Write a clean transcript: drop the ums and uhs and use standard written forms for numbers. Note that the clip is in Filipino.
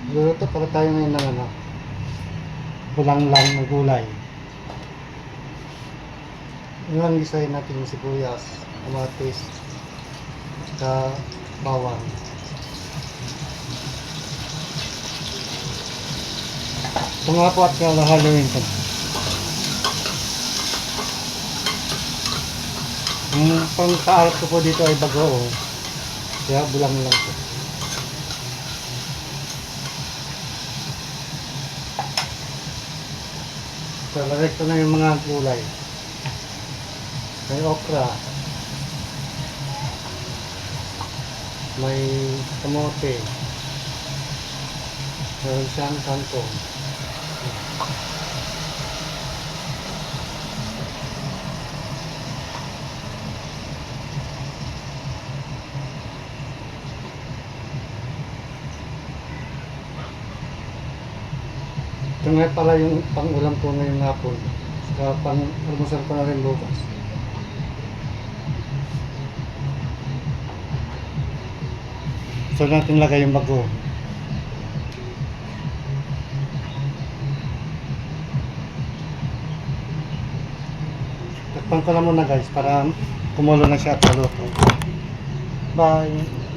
Luluto para tayo ngayon ng ano, bulang-lang na gulay. Yun lang isahin natin yung sibuyas, kamatis, saka bawang. Ito nga po at haluin ko. Yung pang kaalat ko po dito ay bagoong. Kaya bulang lang po. So, lagay ko na yung mga gulay. May okra. May kamote. Meron siyang kangkong. Ito nga pala yung pang-ulam ko ngayong hapon. Saka pang-almusal ko na rin bukas. So natin lagay yung bago. Takpan ko na muna guys para kumulo na siya at maluto. Bye!